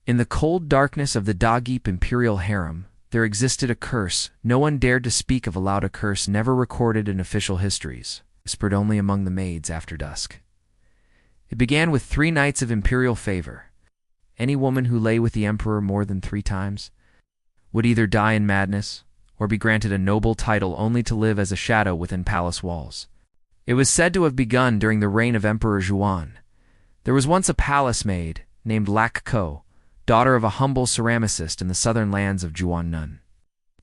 In the cold darkness of the Dagip imperial harem, there existed a curse no one dared to speak of aloud, a curse never recorded in official histories, whispered only among the maids after dusk. It began with 3 nights of imperial favor. Any woman who lay with the emperor more than 3 times would either die in madness or be granted a noble title only to live as a shadow within palace walls. It was said to have begun during the reign of Emperor Zhuan. There was once a palace maid named Lac Ko, daughter of a humble ceramicist in the southern lands of Juan.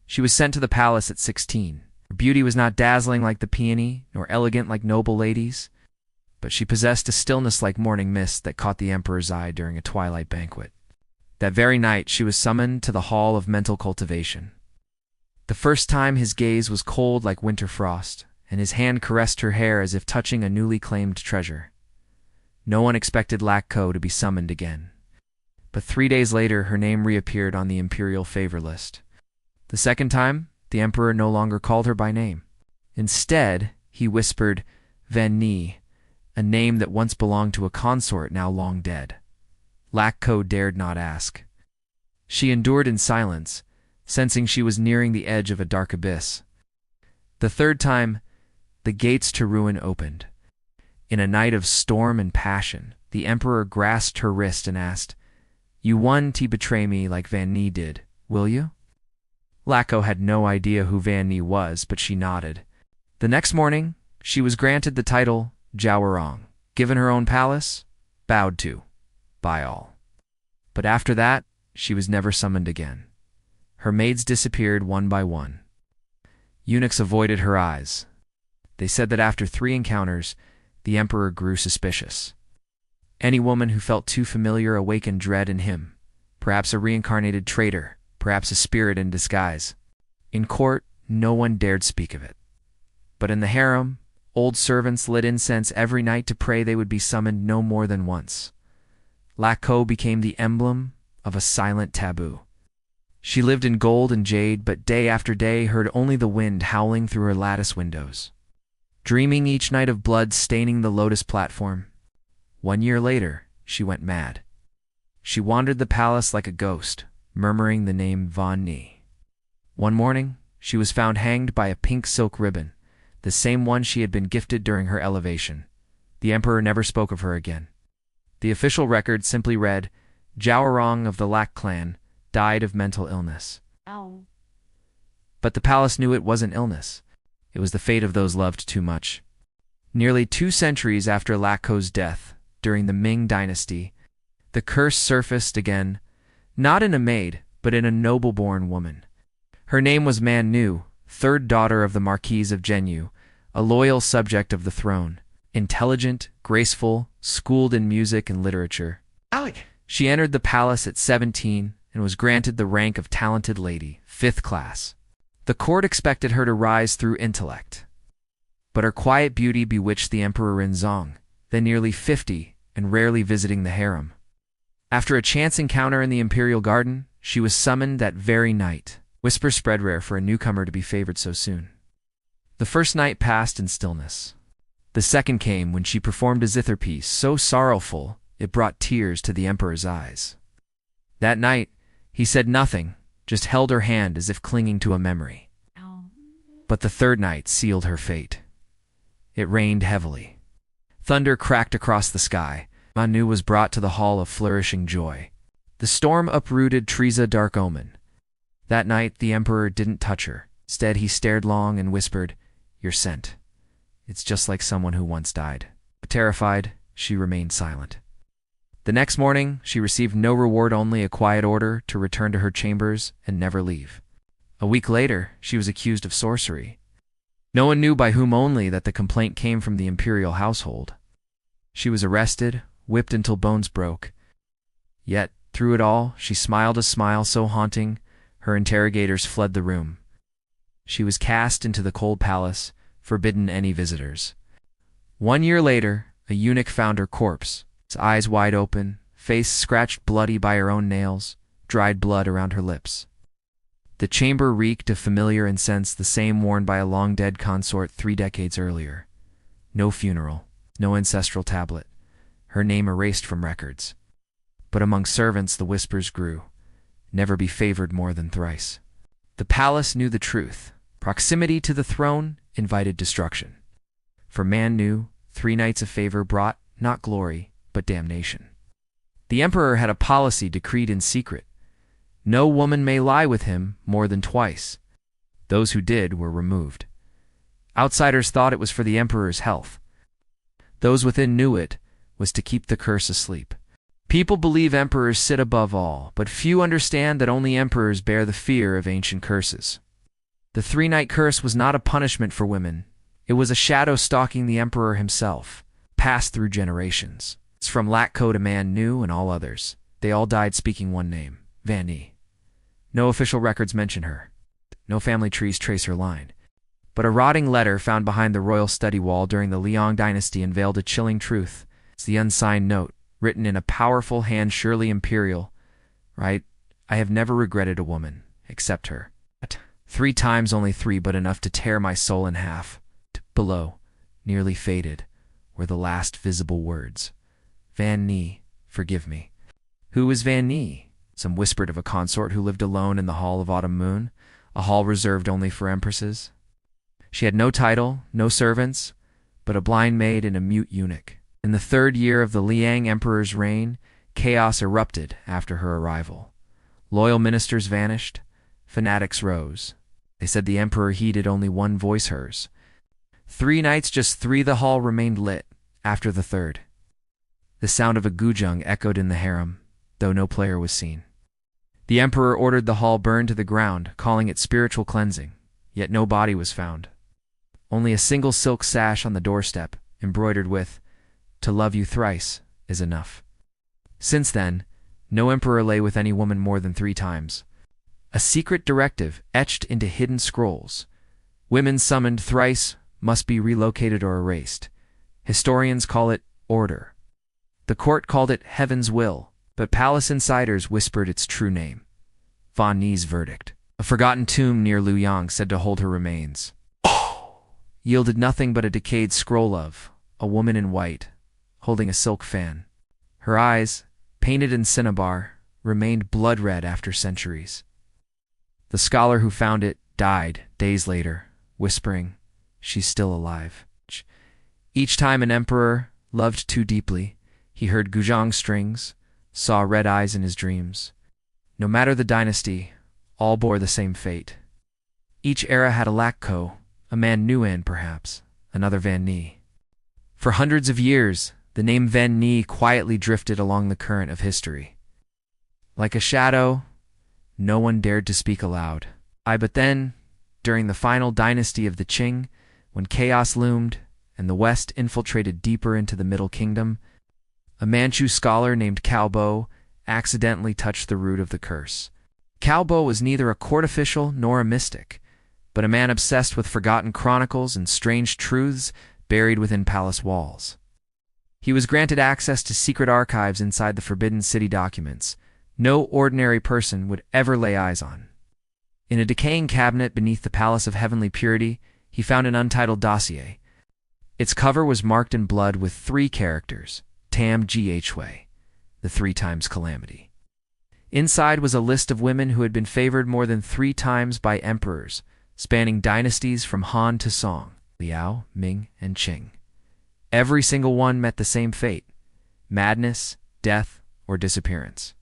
She was sent to the palace at 16. Her beauty was not dazzling like the peony, nor elegant like noble ladies, but she possessed a stillness like morning mist that caught the emperor's eye during a twilight banquet. That very night she was summoned to the hall of mental cultivation. The first time his gaze was cold like winter frost, and his hand caressed her hair as if touching a newly claimed treasure. No one expected Lac Ko to be summoned again. But 3 days later, her name reappeared on the imperial favor list. The second time, the emperor no longer called her by name. Instead, he whispered, Van Ni, a name that once belonged to a consort now long dead. Lac Ko dared not ask. She endured in silence, sensing she was nearing the edge of a dark abyss. The third time, the gates to ruin opened. In a night of storm and passion, the emperor grasped her wrist and asked, You won't betray me like Van Ni did, will you? Lac Ko had no idea who Van Ni was, but she nodded. The next morning, she was granted the title Jiaorong, given her own palace, bowed to by all. But after that, she was never summoned again. Her maids disappeared one by one. Eunuchs avoided her eyes. They said that after 3 encounters, the emperor grew suspicious. Any woman who felt too familiar awakened dread in him, perhaps a reincarnated traitor, perhaps a spirit in disguise. In court, no one dared speak of it. But in the harem, old servants lit incense every night to pray they would be summoned no more than once. Lac Ko became the emblem of a silent taboo. She lived in gold and jade, but day after day heard only the wind howling through her lattice windows, dreaming each night of blood staining the lotus platform. 1 year later, she went mad. She wandered the palace like a ghost, murmuring the name Van Ni. One morning, she was found hanged by a pink silk ribbon, the same one she had been gifted during her elevation. The emperor never spoke of her again. The official record simply read, Jiaorong of the Lac clan died of mental illness. Ow. But the palace knew it wasn't illness. It was the fate of those loved too much. Nearly 2 centuries after Lac Ko's death, during the Ming dynasty, the curse surfaced again, not in a maid, but in a noble-born woman. Her name was Man Nu, 3rd daughter of the Marquise of Zhenyu, a loyal subject of the throne, intelligent, graceful, schooled in music and literature. Alec! She entered the palace at 17 and was granted the rank of talented lady, 5th class. The court expected her to rise through intellect. But her quiet beauty bewitched the Emperor Rinzong, then nearly 50 and rarely visiting the harem. After a chance encounter in the imperial garden, she was summoned that very night. Whispers spread rare for a newcomer to be favored so soon. The first night passed in stillness. The second came when she performed a zither piece so sorrowful it brought tears to the emperor's eyes. That night, he said nothing, just held her hand as if clinging to a memory. Ow. But the third night sealed her fate. It rained heavily. Thunder cracked across the sky. Manu was brought to the hall of flourishing joy. The storm uprooted Treza dark omen. That night, the emperor didn't touch her. Instead, he stared long and whispered, You're sent. It's just like someone who once died. But terrified, she remained silent. The next morning, she received no reward, only a quiet order to return to her chambers and never leave. A week later, she was accused of sorcery. No one knew by whom, only that the complaint came from the imperial household. She was arrested, whipped until bones broke. Yet, through it all, she smiled a smile so haunting, her interrogators fled the room. She was cast into the cold palace, forbidden any visitors. 1 year later, a eunuch found her corpse, its eyes wide open, face scratched bloody by her own nails, dried blood around her lips. The chamber reeked of familiar incense, the same worn by a long-dead consort 3 decades earlier. No funeral, no ancestral tablet, her name erased from records. But among servants the whispers grew, never be favored more than thrice. The palace knew the truth. Proximity to the throne invited destruction. For man knew 3 nights of favor brought not glory, but damnation. The emperor had a policy decreed in secret. No woman may lie with him more than twice. Those who did were removed. Outsiders thought it was for the emperor's health. Those within knew it was to keep the curse asleep. People believe emperors sit above all, but few understand that only emperors bear the fear of ancient curses. The 3-night curse was not a punishment for women. It was a shadow stalking the emperor himself, passed through generations. It's from Latko to man new and all others. They all died speaking one name, Vanni. No official records mention her. No family trees trace her line. But a rotting letter found behind the royal study wall during the Liang dynasty unveiled a chilling truth. It's the unsigned note, written in a powerful hand, surely imperial. Right? I have never regretted a woman, except her. 3 times, only 3, but enough to tear my soul in half. Below, nearly faded, were the last visible words. Vanni, forgive me. Who was Vanni? Some whispered of a consort who lived alone in the hall of autumn moon, a hall reserved only for empresses. She had no title, no servants, but a blind maid and a mute eunuch. In the 3rd year of the Liang emperor's reign, chaos erupted after her arrival. Loyal ministers vanished, fanatics rose. They said the emperor heeded only one voice, hers. 3 nights, just 3, the hall remained lit. After the 3rd, the sound of a guzheng echoed in the harem, though no player was seen. The emperor ordered the hall burned to the ground, calling it spiritual cleansing, yet no body was found. Only a single silk sash on the doorstep, embroidered with, "To love you thrice is enough." Since then, no emperor lay with any woman more than 3 times. A secret directive etched into hidden scrolls. Women summoned thrice must be relocated or erased. Historians call it order. The court called it heaven's will, but palace insiders whispered its true name. Vanni's verdict. A forgotten tomb near Luoyang, said to hold her remains, yielded nothing but a decayed scroll of a woman in white, holding a silk fan. Her eyes, painted in cinnabar, remained blood red after centuries. The scholar who found it died days later, whispering, "She's still alive." Each time an emperor loved too deeply, he heard guzheng strings, saw red eyes in his dreams. No matter the dynasty, all bore the same fate. Each era had a Latko, a man Nguyen perhaps, another Vanni. For hundreds of years, the name Vanni quietly drifted along the current of history. Like a shadow, no one dared to speak aloud. But then, during the final dynasty of the Qing, when chaos loomed and the West infiltrated deeper into the Middle Kingdom, a Manchu scholar named Cao Bo accidentally touched the root of the curse. Cao Bo was neither a court official nor a mystic, but a man obsessed with forgotten chronicles and strange truths buried within palace walls. He was granted access to secret archives inside the Forbidden City documents no ordinary person would ever lay eyes on. In a decaying cabinet beneath the Palace of Heavenly Purity, he found an untitled dossier. Its cover was marked in blood with 3 characters, Tam Ghui, the 3 times calamity. Inside was a list of women who had been favored more than 3 times by emperors, spanning dynasties from Han to Song, Liao, Ming, and Qing. Every single one met the same fate: madness, death, or disappearance.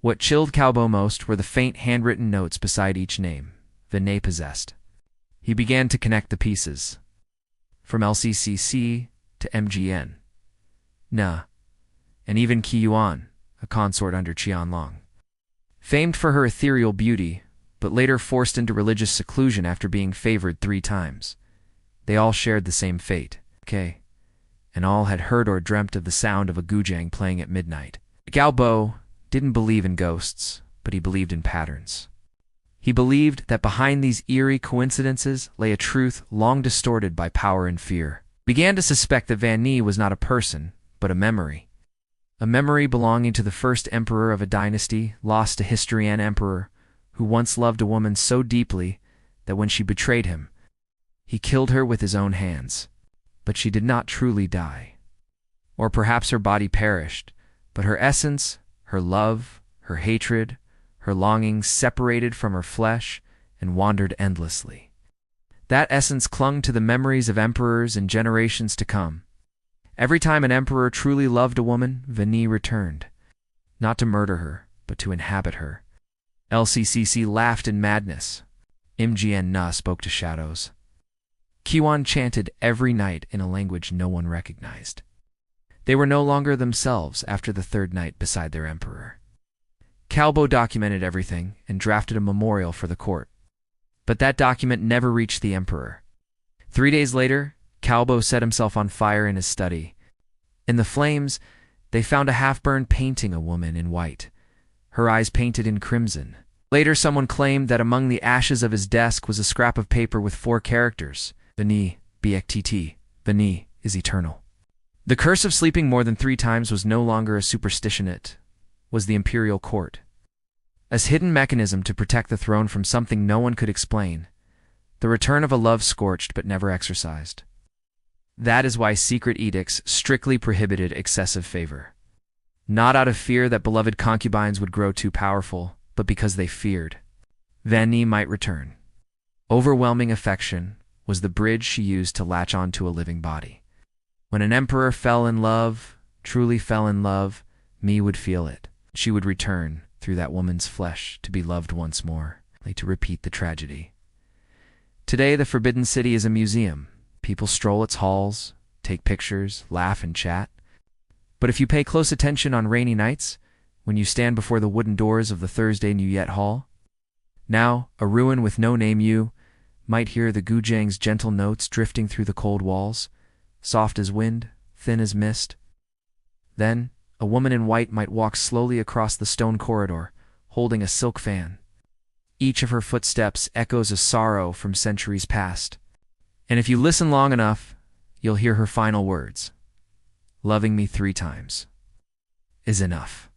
What chilled Cao Bo most were the faint handwritten notes beside each name, Vanni possessed. He began to connect the pieces. From LCCC to MGN. Na, and even Qi Yuan, a consort under Qianlong. Famed for her ethereal beauty, but later forced into religious seclusion after being favored 3 times. They all shared the same fate, and all had heard or dreamt of the sound of a guzheng playing at midnight. Cao Bo didn't believe in ghosts, but he believed in patterns. He believed that behind these eerie coincidences lay a truth long distorted by power and fear. He began to suspect that Vanni was not a person, but a memory. A memory belonging to the first emperor of a dynasty, lost to history and emperor, who once loved a woman so deeply that when she betrayed him, he killed her with his own hands. But she did not truly die. Or perhaps her body perished, but her essence, her love, her hatred, her longings separated from her flesh and wandered endlessly. That essence clung to the memories of emperors and generations to come. Every time an emperor truly loved a woman, Veni returned, not to murder her, but to inhabit her. LCCC laughed in madness. Mgn Na spoke to shadows. Kiwan chanted every night in a language no one recognized. They were no longer themselves after the third night beside their emperor. Calbo documented everything and drafted a memorial for the court. But that document never reached the emperor. 3 days later, Calbo set himself on fire in his study. In the flames, they found a half-burned painting, a woman in white, her eyes painted in crimson. Later, someone claimed that among the ashes of his desk was a scrap of paper with 4 characters. Veni, BXTT, Veni is eternal. The curse of sleeping more than 3 times was no longer a superstition, it was the imperial court. A hidden mechanism to protect the throne from something no one could explain, the return of a love scorched but never exercised. That is why secret edicts strictly prohibited excessive favor. Not out of fear that beloved concubines would grow too powerful, but because they feared Veni might return. Overwhelming affection was the bridge she used to latch onto a living body. When an emperor fell in love, truly fell in love, me would feel it. She would return through that woman's flesh to be loved once more, to repeat the tragedy. Today, the Forbidden City is a museum. People stroll its halls, take pictures, laugh and chat. But if you pay close attention on rainy nights, when you stand before the wooden doors of the Thursday Nuyet Hall, now a ruin with no name, you might hear the gujang's gentle notes drifting through the cold walls, soft as wind, thin as mist. Then, a woman in white might walk slowly across the stone corridor, holding a silk fan. Each of her footsteps echoes a sorrow from centuries past. And if you listen long enough, you'll hear her final words. Loving me 3 times is enough.